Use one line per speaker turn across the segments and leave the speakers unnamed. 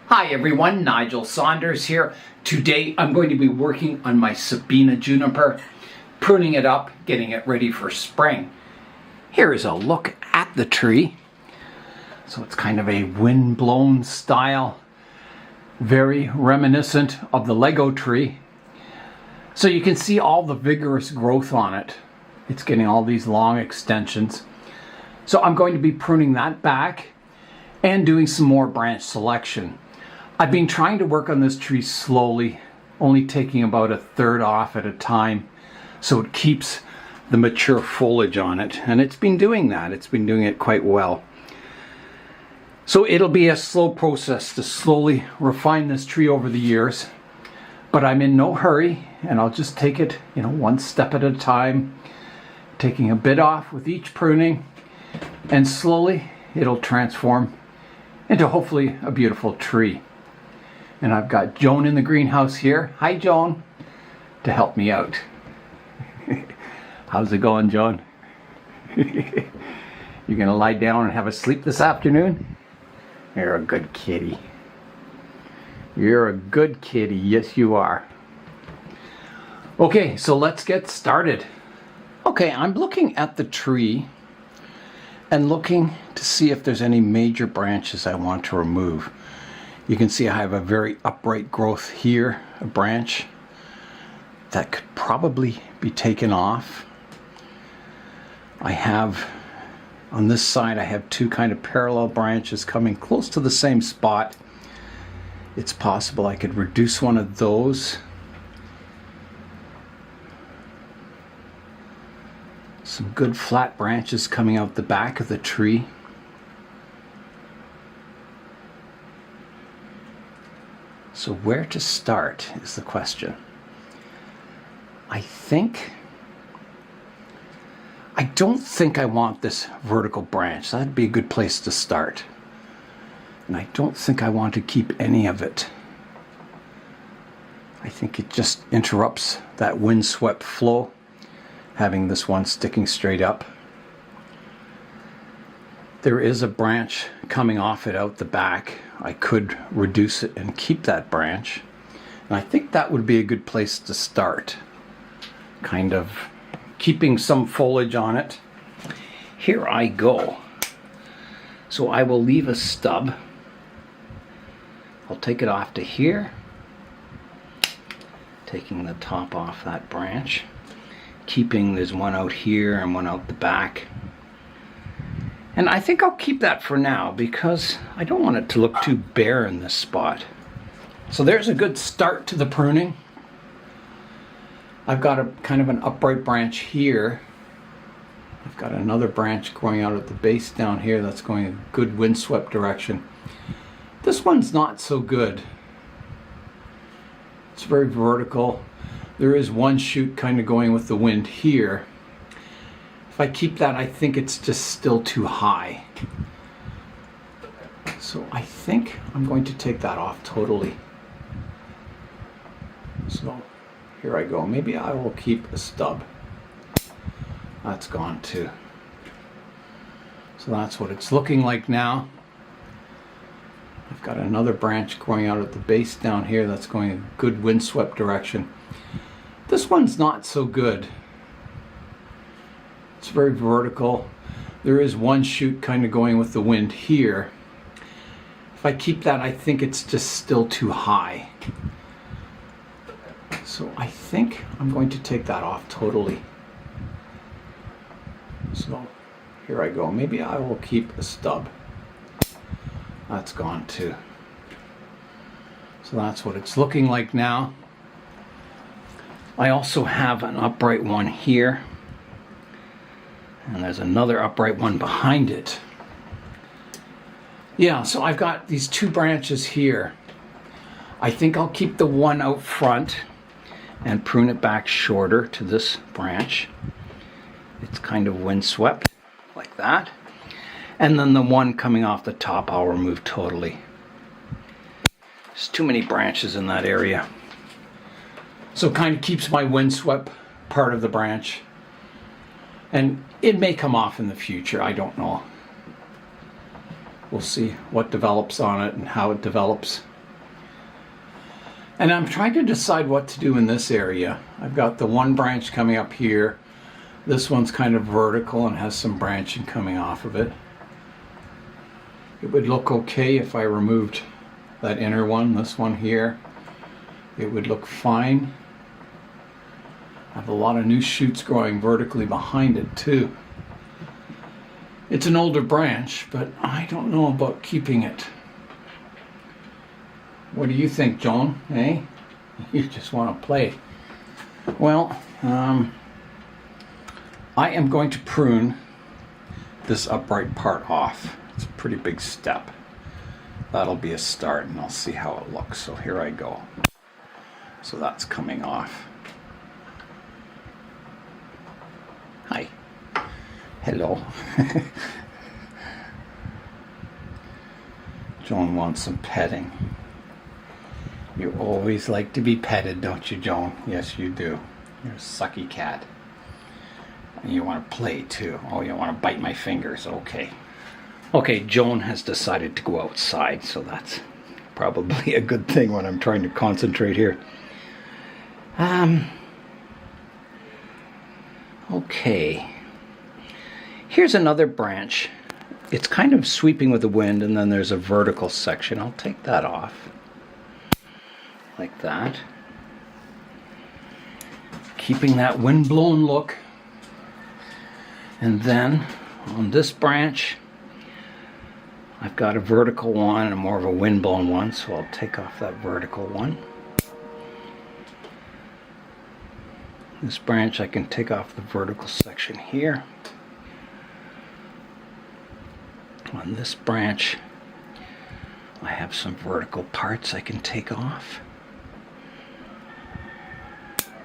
Hi everyone, Nigel Saunders here. Today I'm going to be working on my Sabina juniper, pruning it up, getting it ready for spring. Here is a look at the tree. So it's kind of a wind-blown style, very reminiscent of the Lego tree. So you can see all the vigorous growth on it. It's getting all these long extensions. So I'm going to be pruning that back and doing some more branch selection. I've been trying to work on this tree slowly, only taking about a third off at a time, so it keeps the mature foliage on it, and it's been doing that. It's been doing it quite well. So it'll be a slow process to slowly refine this tree over the years, but I'm in no hurry, and I'll just take it, one step at a time, taking a bit off with each pruning, and slowly it'll transform into hopefully a beautiful tree. And I've got Joan in the greenhouse here. Hi, Joan, to help me out. How's it going, Joan? You gonna lie down and have a sleep this afternoon? You're a good kitty. You're a good kitty, yes you are. Okay, so let's get started. Okay, I'm looking at the tree and looking to see if there's any major branches I want to remove. You can see I have a very upright growth here, a branch that could probably be taken off. I have, on this side, I have two kind of parallel branches coming close to the same spot. It's possible I could reduce one of those. Some good flat branches coming out the back of the tree. So where to start is the question. I don't think I want this vertical branch. That'd be a good place to start. And I don't think I want to keep any of it. I think it just interrupts that windswept flow, having this one sticking straight up. There is a branch coming off it out the back. I could reduce it and keep that branch. And I think that would be a good place to start. Kind of keeping some foliage on it. Here I go. So I will leave a stub. I'll take it off to here. Taking the top off that branch. Keeping, there's one out here and one out the back. And I think I'll keep that for now because I don't want it to look too bare in this spot. So there's a good start to the pruning. I've got a kind of an upright branch here. I've got another branch growing out at the base down here that's going a good windswept direction. This one's not so good. It's very vertical. There is one shoot kind of going with the wind here. If I keep that, I think it's just still too high. So I think I'm going to take that off totally. So here I go. Maybe I will keep a stub. That's gone too. So that's what it's looking like now. I've got another branch growing out at the base down here that's going a good windswept direction. This one's not so good. It's very vertical. There is one shoot kind of going with the wind here. If I keep that, I think it's just still too high. So I think I'm going to take that off totally. So here I go. Maybe I will keep a stub. That's gone too. So that's what it's looking like now. I also have an upright one here. And there's another upright one behind it. Yeah, so I've got these two branches here. I think I'll keep the one out front and prune it back shorter to this branch. It's kind of windswept, like that. And then the one coming off the top I'll remove totally. There's too many branches in that area. So it kind of keeps my windswept part of the branch. And it may come off in the future, I don't know. We'll see what develops on it and how it develops. And I'm trying to decide what to do in this area. I've got the one branch coming up here. This one's kind of vertical and has some branching coming off of it. It would look okay if I removed that inner one, this one here. It would look fine. I have a lot of new shoots growing vertically behind it too. It's an older branch, but I don't know about keeping it. What do you think, Joan? Eh? You just want to play. Well, I am going to prune this upright part off. It's a pretty big step. That'll be a start, and I'll see how it looks. So here I go. So that's coming off. Hi. Hello. Joan wants some petting. You always like to be petted, don't you, Joan? Yes, you do. You're a sucky cat. And you want to play, too. Oh, you want to bite my fingers. Okay. Okay, Joan has decided to go outside, so that's probably a good thing when I'm trying to concentrate here. Okay. Here's another branch. It's kind of sweeping with the wind, and then there's a vertical section. I'll take that off. Like that. Keeping that wind-blown look. And then on this branch, I've got a vertical one and more of a wind-blown one, so I'll take off that vertical one. This branch I can take off the vertical section here. On this branch, I have some vertical parts I can take off.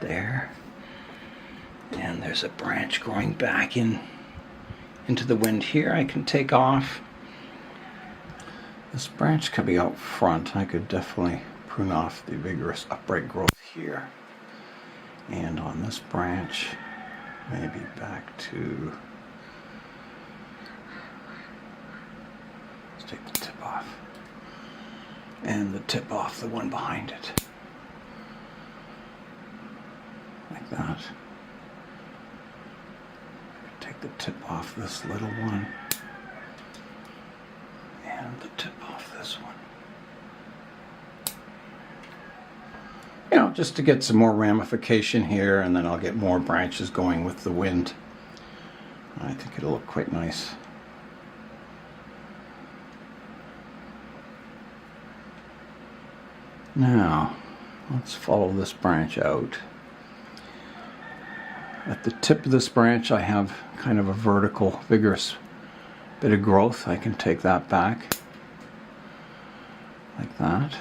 There. And there's a branch growing back into the wind here I can take off. This branch coming out front, I could definitely prune off the vigorous upright growth here. And on this branch, maybe back to, let's take the tip off. And the tip off the one behind it. Like that. Take the tip off this little one. And the tip off this one. You know, just to get some more ramification here, and then I'll get more branches going with the wind. I think it'll look quite nice. Now, let's follow this branch out. At the tip of this branch I have kind of a vertical, vigorous bit of growth. I can take that back like that.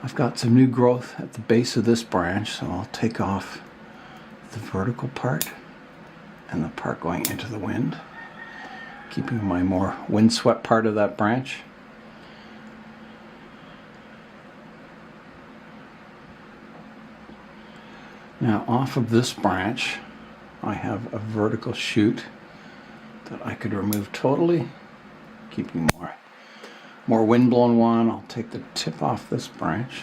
I've got some new growth at the base of this branch, so I'll take off the vertical part and the part going into the wind, keeping my more windswept part of that branch. Now off of this branch I have a vertical shoot that I could remove totally, keeping more wind-blown one. I'll take the tip off this branch.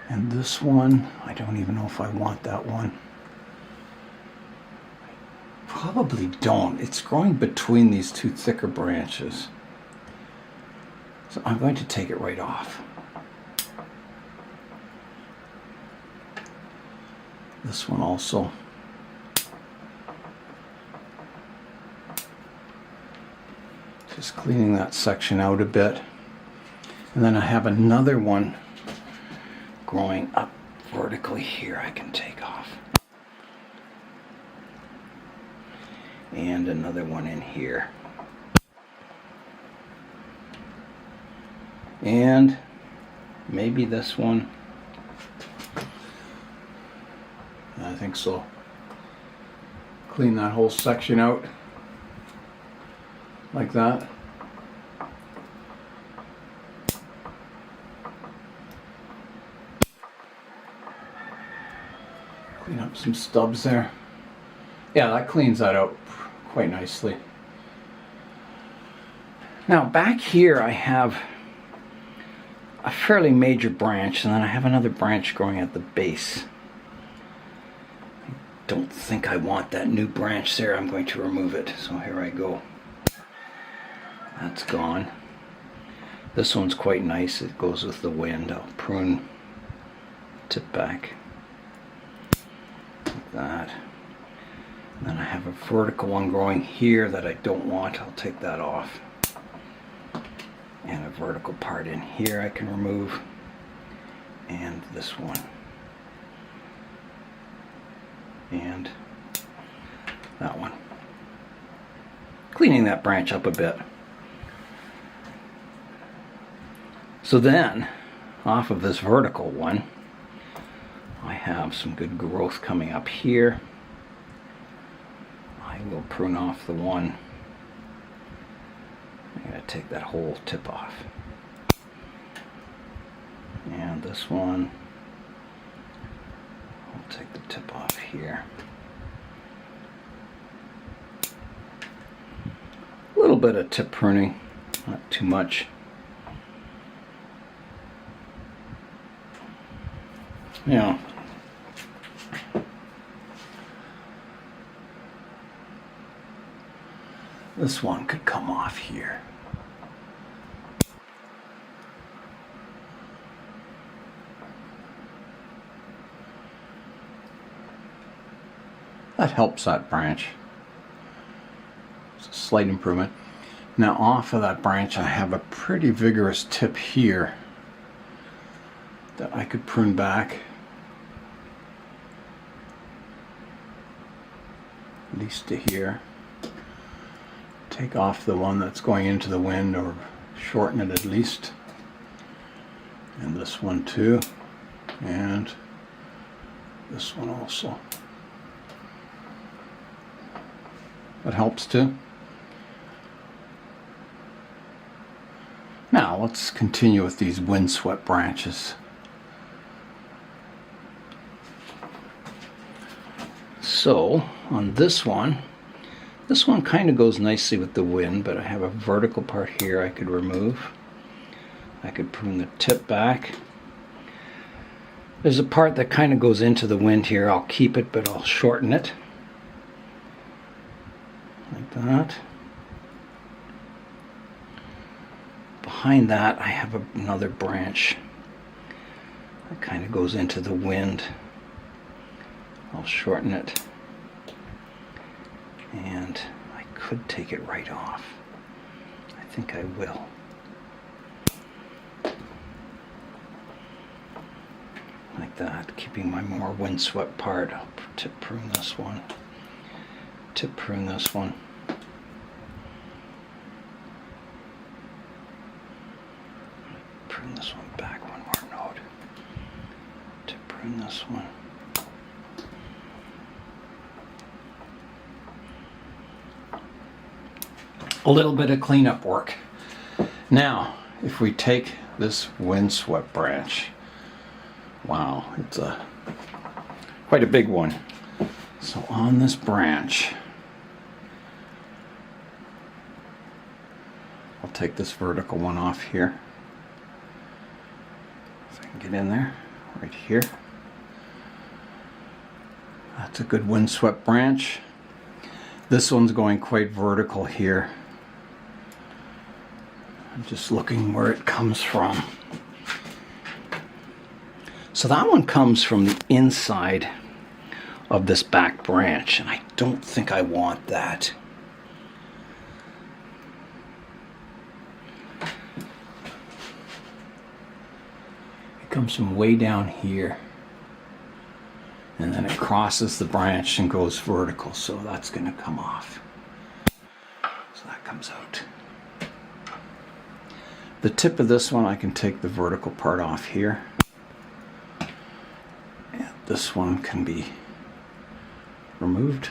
And this one, I don't even know if I want that one. Probably don't. It's growing between these two thicker branches. So I'm going to take it right off. This one also. Just cleaning that section out a bit. And then I have another one growing up vertically here I can take off. And another one in here. And maybe this one. I think so. Clean that whole section out like that. Clean up some stubs there. Yeah, that cleans that out quite nicely. Now back here I have a fairly major branch, and then I have another branch growing at the base. I don't think I want that new branch there. I'm going to remove it. So here I go. That's gone. This one's quite nice. It goes with the wind. I'll prune tip back like that. And then I have a vertical one growing here that I don't want. I'll take that off. And a vertical part in here I can remove. And this one. And that one. Cleaning that branch up a bit. So then, off of this vertical one, I have some good growth coming up here. I will prune off the one. I'm going to take that whole tip off. And this one, I'll take the tip off here. A little bit of tip pruning, not too much. Yeah. This one could come off here. That helps that branch. It's a slight improvement. Now off of that branch I have a pretty vigorous tip here that I could prune back. At least to here. Take off the one that's going into the wind, or shorten it at least. And this one too. And this one also. That helps too. Now let's continue with these windswept branches. So on this one kind of goes nicely with the wind, but I have a vertical part here I could remove. I could prune the tip back. There's a part that kind of goes into the wind here. I'll keep it, but I'll shorten it. Like that. Behind that I have another branch that kind of goes into the wind. I'll shorten it. And I could take it right off. I think I will. Like that, keeping my more windswept part. I'll tip prune this one. Tip prune this one. Prune this one back one more node. Tip prune this one. A little bit of cleanup work. Now, if we take this windswept branch, wow, it's quite a big one. So on this branch, I'll take this vertical one off here. If I can get in there, right here. That's a good windswept branch. This one's going quite vertical here. I'm just looking where it comes from. So that one comes from the inside of this back branch, and I don't think I want that. It comes from way down here, and then it crosses the branch and goes vertical, so that's going to come off. So that comes out. The tip of this one, I can take the vertical part off here. And this one can be removed.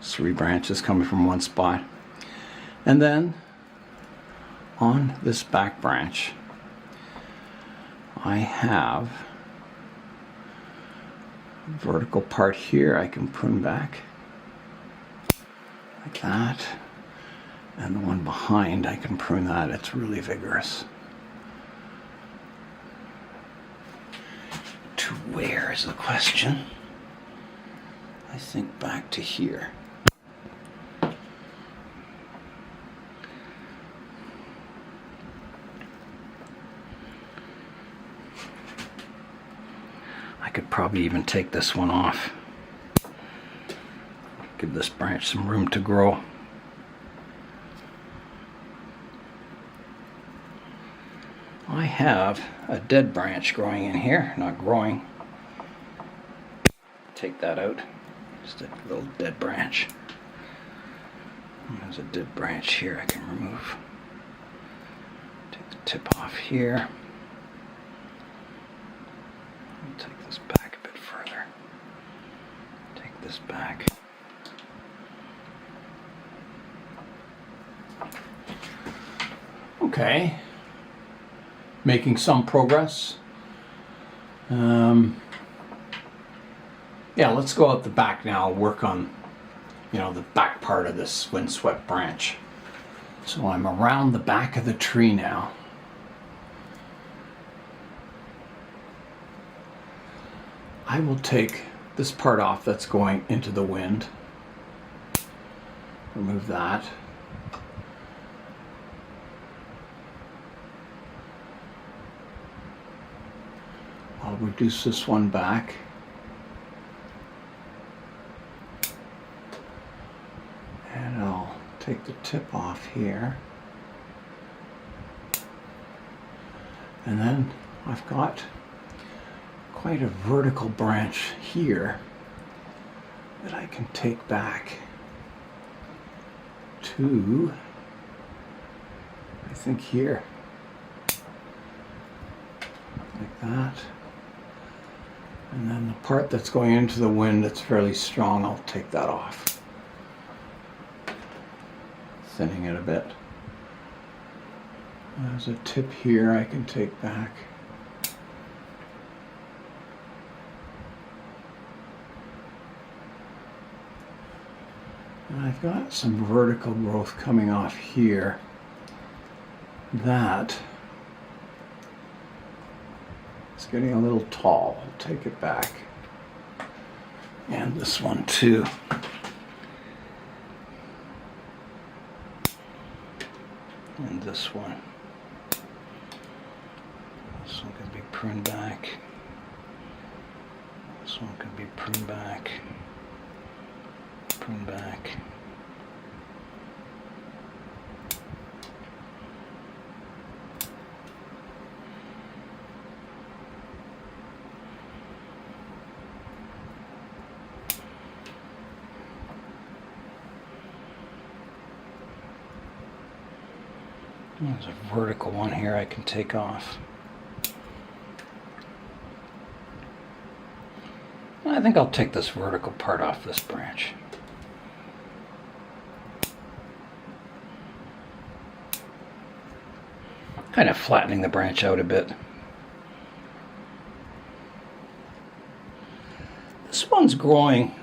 3 branches coming from one spot. And then on this back branch, I have a vertical part here I can prune back like that. And the one behind, I can prune that. It's really vigorous. To where is the question? I think back to here. I could probably even take this one off. Give this branch some room to grow. I have a dead branch growing in here, not growing. Take that out. Just a little dead branch. There's a dead branch here I can remove. Take the tip off here. I'll take this back a bit further. Take this back. Okay. Making some progress. Yeah, let's go out the back now, work on, the back part of this windswept branch. So I'm around the back of the tree now. I will take this part off that's going into the wind. Remove that. I'll reduce this one back. And I'll take the tip off here. And then I've got quite a vertical branch here that I can take back to, I think, here. Like that. And then the part that's going into the wind that's fairly strong, I'll take that off. Thinning it a bit. There's a tip here I can take back. And I've got some vertical growth coming off here. That it's getting a little tall. I'll take it back. And this one too. And this one. This one could be pruned back. This one could be pruned back. Pruned back. There's a vertical one here I can take off. I think I'll take this vertical part off this branch. Kind of flattening the branch out a bit. This one's growing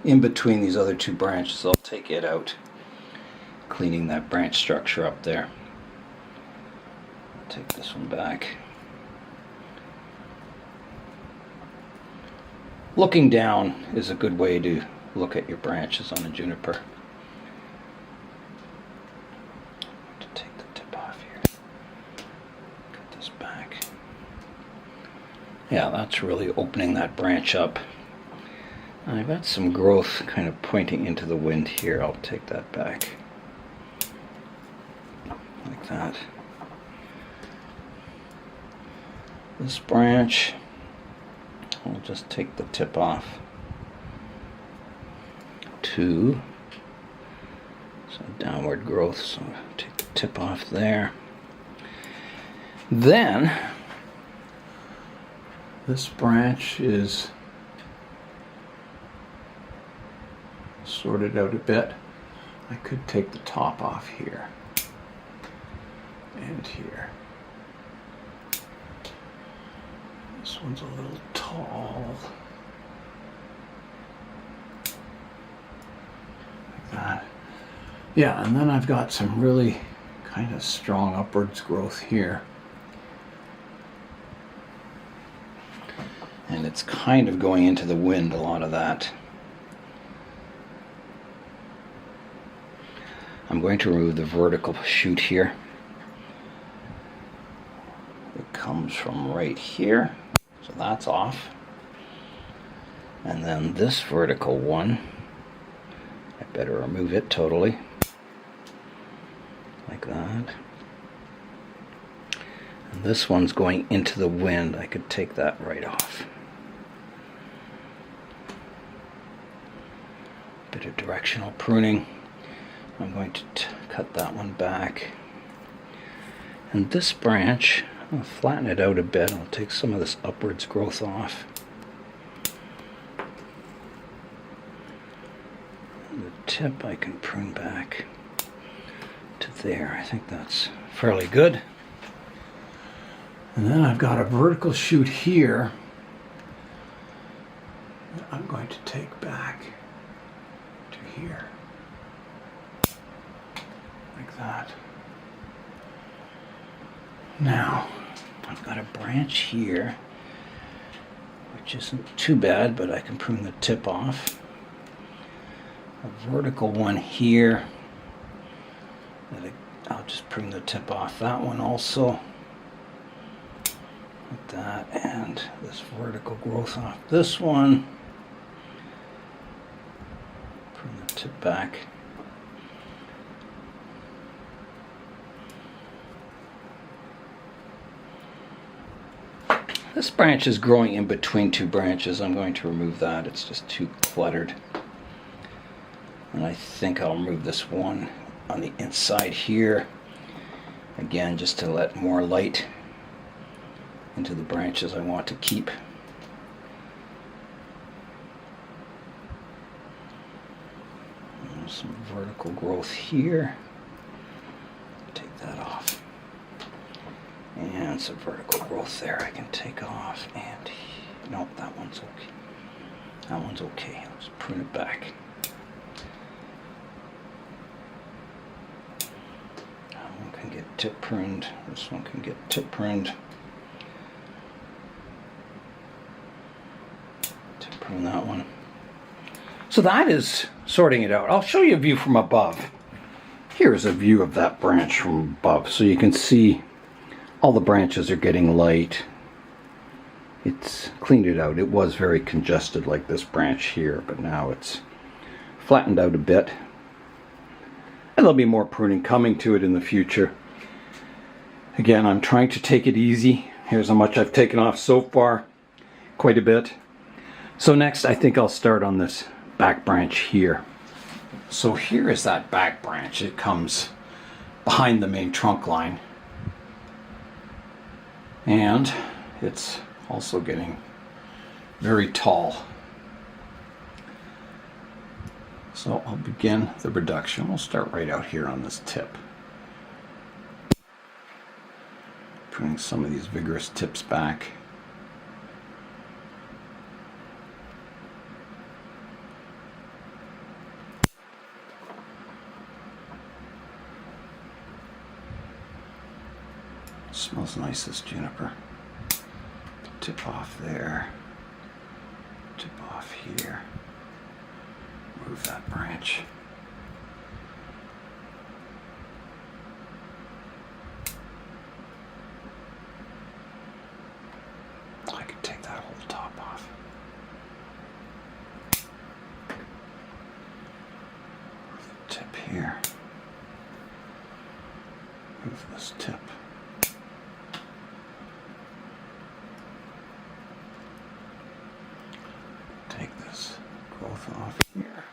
in between these other two branches. I'll take it out, cleaning that branch structure up there. Take this one back. Looking down is a good way to look at your branches on a juniper. To take the tip off here. Cut this back. Yeah, that's really opening that branch up. I've got some growth kind of pointing into the wind here. I'll take that back. Like that. This branch, I'll just take the tip off. Two. So downward growth, so take the tip off there. Then, this branch is sorted out a bit. I could take the top off here and here. This one's a little tall. Like that. Yeah, and then I've got some really kind of strong upwards growth here. And it's kind of going into the wind, a lot of that. I'm going to remove the vertical shoot here. It comes from right here, so that's off. And then this vertical one, I better remove it totally, like that. And this one's going into the wind. I could take that right off. Bit of directional pruning. I'm going to cut that one back. And this branch, I'll flatten it out a bit. I'll take some of this upwards growth off. And the tip I can prune back to there. I think that's fairly good. And then I've got a vertical shoot here that I'm going to take back to here. Like that. Now, I've got a branch here, which isn't too bad, but I can prune the tip off. A vertical one here, that I'll just prune the tip off. That one also, like that, and this vertical growth off this one. Prune the tip back. This branch is growing in between two branches. I'm going to remove that. It's just too cluttered. And I think I'll remove this one on the inside here. Again, just to let more light into the branches I want to keep. There's some vertical growth here. Take that off. And some vertical growth there I can take off, and no, that one's okay. That one's okay. I'll just prune it back. That one can get tip pruned. This one can get tip pruned. Tip prune that one. So that is sorting it out. I'll show you a view from above. Here's a view of that branch from above, so you can see all the branches are getting light. It's cleaned it out. It was very congested like this branch here, but now it's flattened out a bit. And there'll be more pruning coming to it in the future. Again, I'm trying to take it easy. Here's how much I've taken off so far. Quite a bit. So next, I think I'll start on this back branch here. So here is that back branch. It comes behind the main trunk line. And it's also getting very tall. So I'll begin the reduction. We'll start right out here on this tip. Pruning some of these vigorous tips back. Smells nice, this juniper. Tip off there. Tip off here. Move that branch. I could take that whole top off. Move the tip here. Move this tip. Take this growth off here.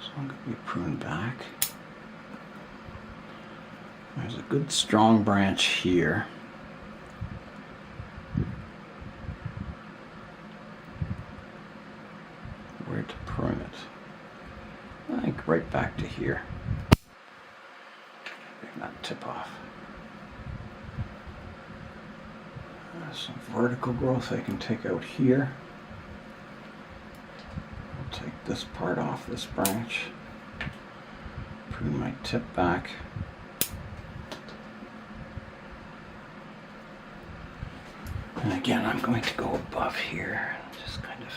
So I'm going to be pruned back. There's a good strong branch here. Where to prune it? I think right back to here. Bring that tip off. Some vertical growth I can take out here. I'll take this part off this branch. prune my tip back. And again, I'm going to go above here and just kind of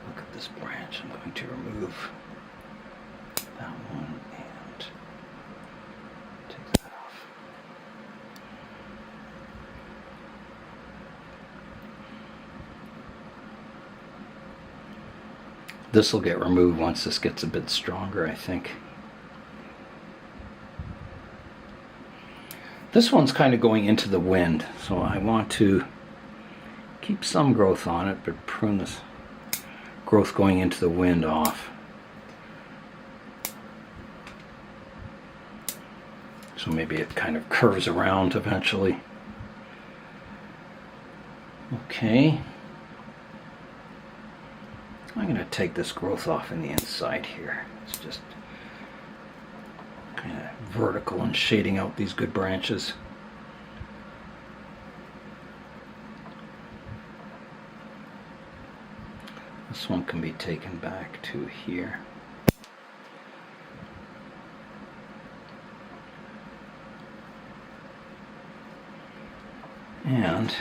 look at this branch. I'm going to remove that one and take that off. This will get removed once this gets a bit stronger, I think. This one's kind of going into the wind, so I want to keep some growth on it, but prune this growth going into the wind off. So maybe it kind of curves around eventually. Okay. I'm going to take this growth off in the inside here. It's just kind of vertical and shading out these good branches. This one can be taken back to here. And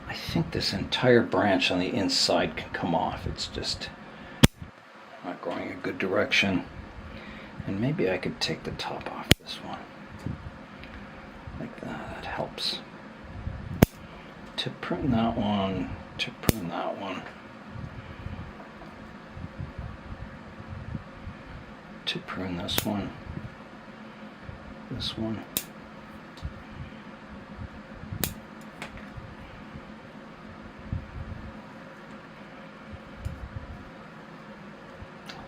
I think this entire branch on the inside can come off. It's just not going a good direction. And maybe I could take the top off this one. Like that. That helps. To prune that one, to prune that one. To prune this one. This one.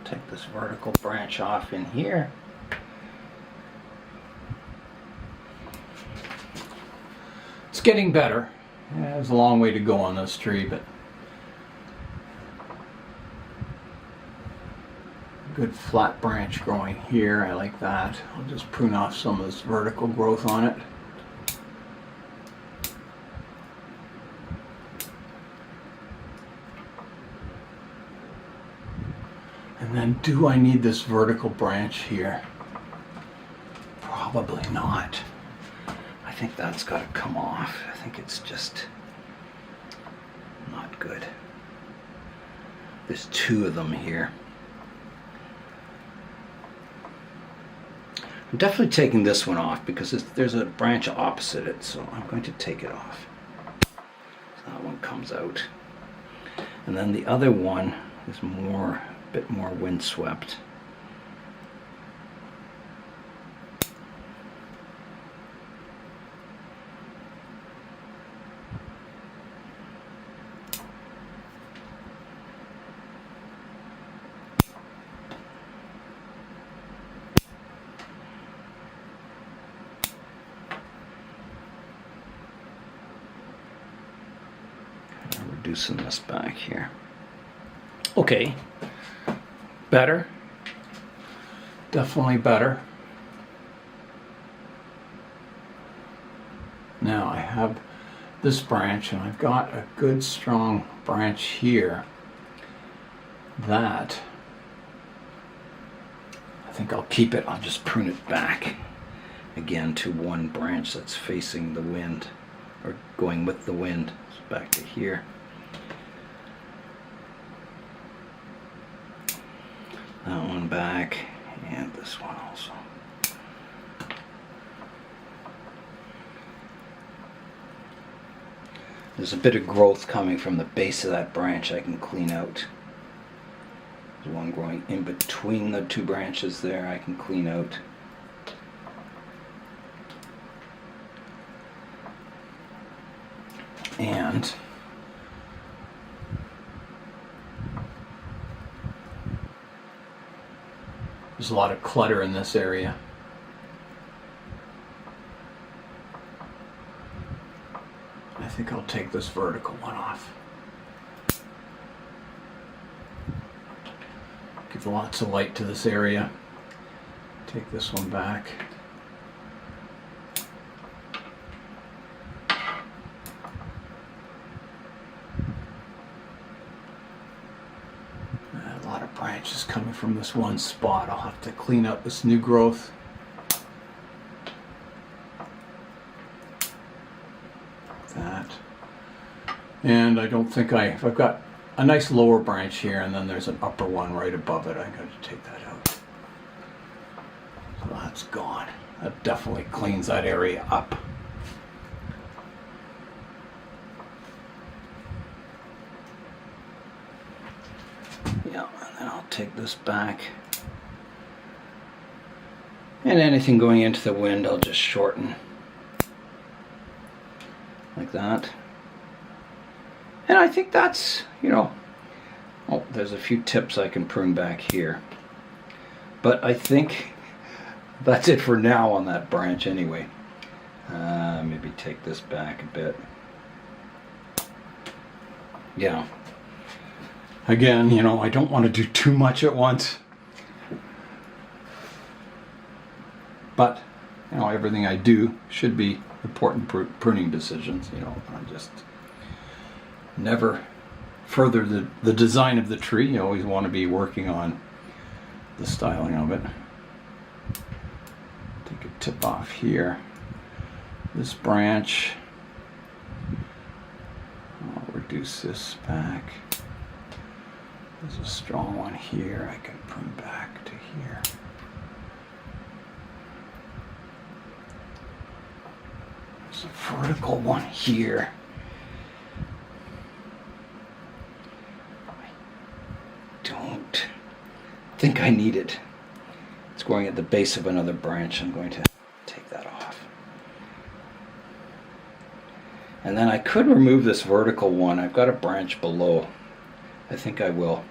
Take this vertical branch off in here. It's getting better. Yeah, there's a long way to go on this tree, but good flat branch growing here. I like that. I'll just prune off some of this vertical growth on it. And then, do I need this vertical branch here? Probably not. I think that's got to come off. I think it's just not good. There's two of them here. I'm definitely taking this one off because there's a branch opposite it, so I'm going to take it off. So that one comes out. And then the other one is a bit more windswept. Reducing this back here. Okay, better, definitely better. Now I have this branch and I've got a good strong branch here that I think I'll keep it. I'll just prune it back again to one branch that's facing the wind or going with the wind. So back to here. That one back, and this one also. There's a bit of growth coming from the base of that branch I can clean out. There's one growing in between the two branches there I can clean out. And there's a lot of clutter in this area. I think I'll take this vertical one off. Give lots of light to this area. Take this one back. A lot of branch is coming from this one spot. I'll have to clean up this new growth. That. And I don't think I've got a nice lower branch here, and then there's an upper one right above it. I'm going to take that out. So that's gone. That definitely cleans that area up. Yeah, and then I'll take this back. And anything going into the wind, I'll just shorten. Like that. And I think that's, you know, oh, there's a few tips I can prune back here. But I think that's it for now on that branch anyway. Maybe take this back a bit. Yeah. Again, you know, I don't want to do too much at once. But, you know, everything I do should be important pruning decisions. You know, I just never further the design of the tree. You always want to be working on the styling of it. Take a tip off here. This branch, I'll reduce this back. There's a strong one here. I can prune back to here. There's a vertical one here. I don't think I need it. It's going at the base of another branch. I'm going to take that off. And then I could remove this vertical one. I've got a branch below. I think I will.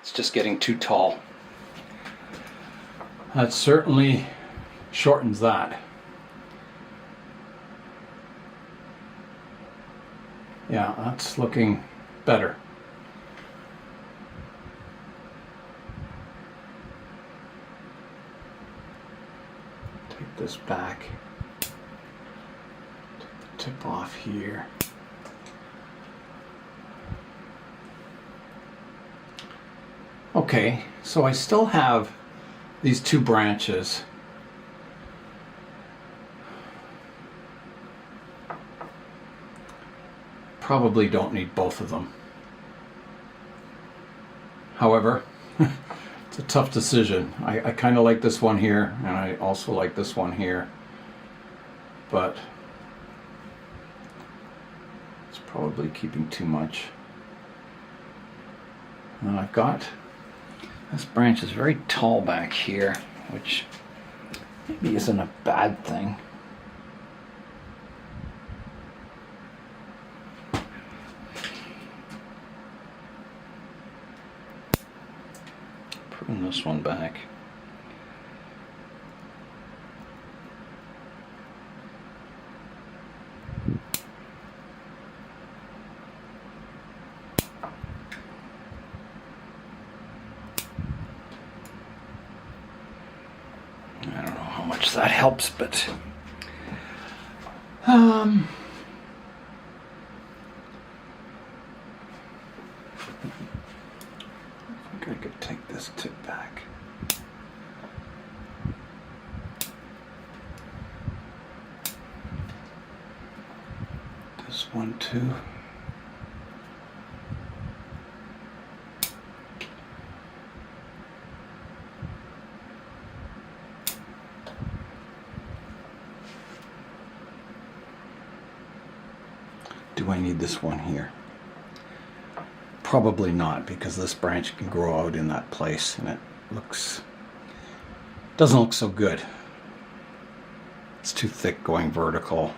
It's just getting too tall. That certainly shortens that. Yeah, that's looking better. Take this back. Take the tip off here. Okay, so I still have these two branches. Probably don't need both of them. However, it's a tough decision. I kind of like this one here, and I also like this one here, but it's probably keeping too much. And I've got this branch is very tall back here, which maybe isn't a bad thing. Prune this one back. That helps, but I think I could take this tip back. This one too. Do I need this one here? Probably not, because this branch can grow out in that place and it doesn't look so good. It's too thick going vertical.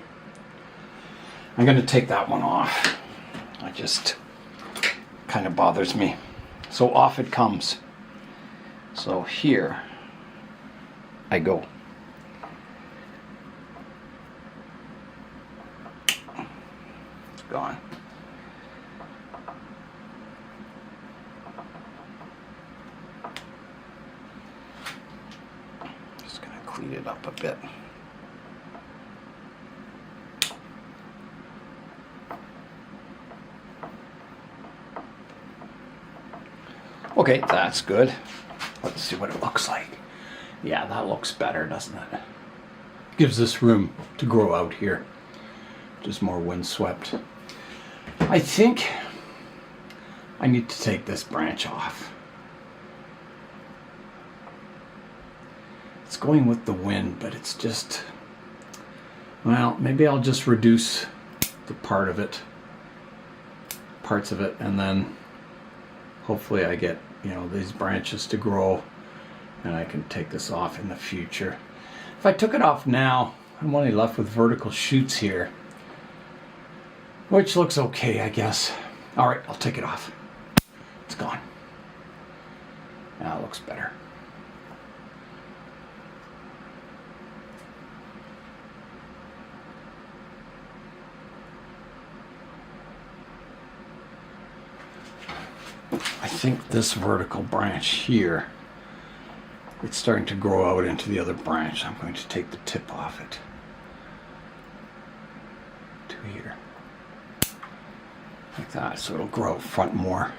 I'm going to take that one off. It just kind of bothers me. So off it comes. So here I go. Gone. Just going to clean it up a bit. Okay, that's good. Let's see what it looks like. Yeah, that looks better, doesn't it? Gives this room to grow out here. Just more windswept. I think I need to take this branch off. It's going with the wind, but it's just, well, maybe I'll just reduce the parts of it, and then hopefully I get, these branches to grow, and I can take this off in the future. If I took it off now, I'm only left with vertical shoots here, which looks okay, I guess. All right, I'll take it off. It's gone. Now it looks better. I think this vertical branch here, it's starting to grow out into the other branch. I'm going to take the tip off it to here, like that, so it'll grow out front more.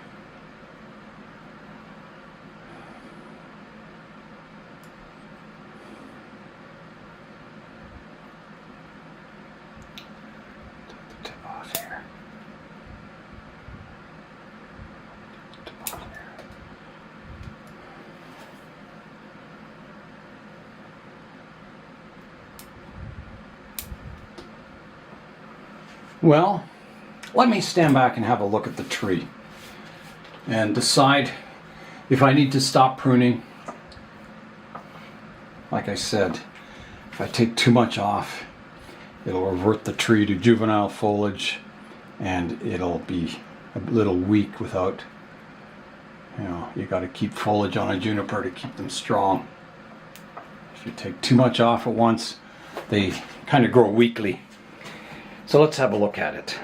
Take the tip off here. Well, let me stand back and have a look at the tree and decide if I need to stop pruning. Like I said, if I take too much off, it'll revert the tree to juvenile foliage, and it'll be a little weak without, you got to keep foliage on a juniper to keep them strong. If you take too much off at once, they kind of grow weakly. So let's have a look at it.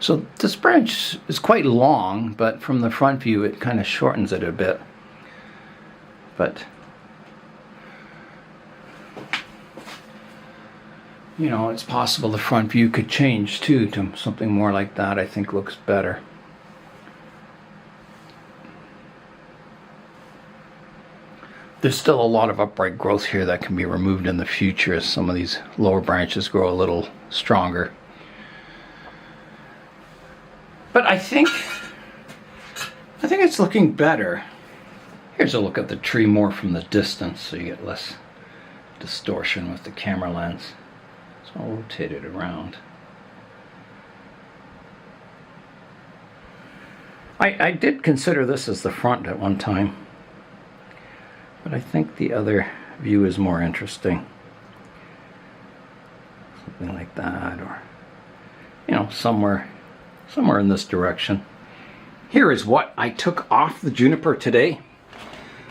So this branch is quite long, but from the front view it kind of shortens it a bit. But it's possible the front view could change too to something more like that. I think looks better. There's still a lot of upright growth here that can be removed in the future as some of these lower branches grow a little stronger. But I think it's looking better. Here's a look at the tree more from the distance so you get less distortion with the camera lens. So I'll rotate it around. I did consider this as the front at one time, but I think the other view is more interesting. Something like that, or somewhere in this direction. Here is what I took off the juniper today.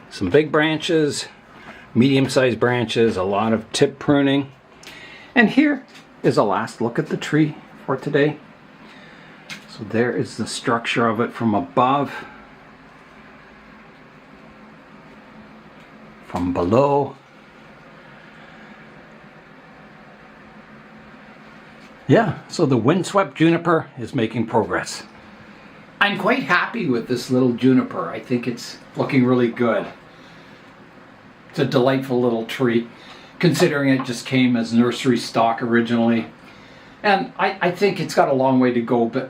Some big branches, medium-sized branches, a lot of tip pruning. And here is a last look at the tree for today. So there is the structure of it from above, from below. Yeah, so the windswept juniper is making progress. I'm quite happy with this little juniper. I think it's looking really good. It's a delightful little tree, considering it just came as nursery stock originally. And I think it's got a long way to go, but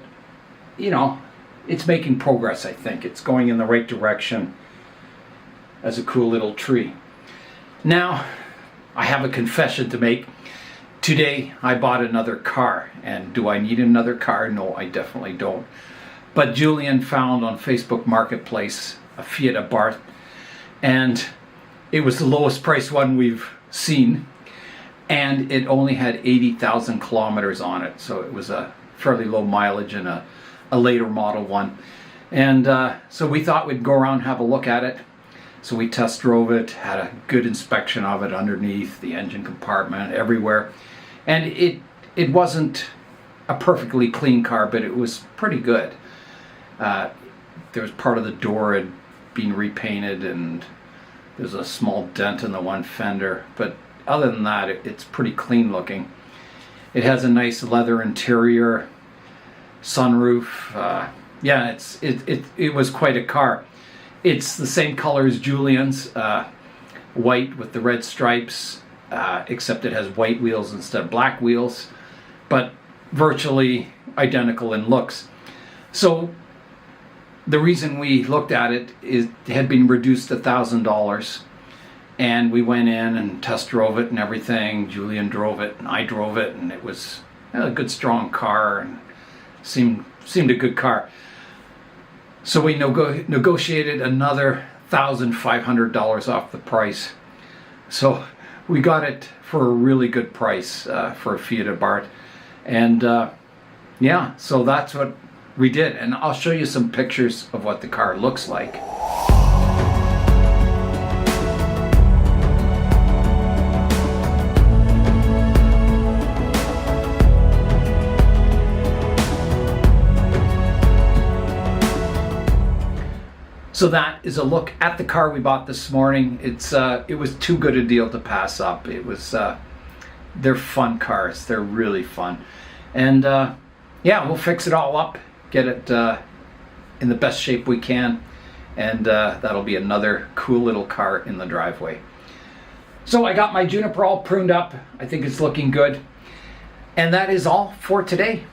it's making progress, I think. It's going in the right direction as a cool little tree. Now, I have a confession to make. Today, I bought another car. And do I need another car? No, I definitely don't. But Julian found on Facebook Marketplace a Fiat Abarth, and it was the lowest price one we've seen, and it only had 80,000 kilometers on it, so it was a fairly low mileage and a later model one. And so we thought we'd go around and have a look at it. So we test drove it, had a good inspection of it underneath, the engine compartment, everywhere. And it wasn't a perfectly clean car, but it was pretty good. There was part of the door had been repainted, and there's a small dent in the one fender, but other than that, it's pretty clean looking. It has a nice leather interior, sunroof, Yeah, it was quite a car. It's the same color as Julian's, white with the red stripes, except it has white wheels instead of black wheels, but virtually identical in looks. So the reason we looked at it is it had been reduced $1,000, and we went in and test drove it and everything. Julian drove it and I drove it, and it was a good strong car and seemed a good car. So we negotiated another $1,500 off the price. So we got it for a really good price for a Fiat Abarth. And yeah, so that's what we did. And I'll show you some pictures of what the car looks like. So that is a look at the car we bought this morning. It was too good a deal to pass up. It was they're fun cars. They're really fun, and yeah, we'll fix it all up, get it in the best shape we can, and that'll be another cool little car in the driveway. So I got my Juniper all pruned up. I think it's looking good, and that is all for today.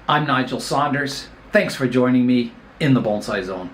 I'm Nigel Saunders. Thanks for joining me in the Bonsai Zone.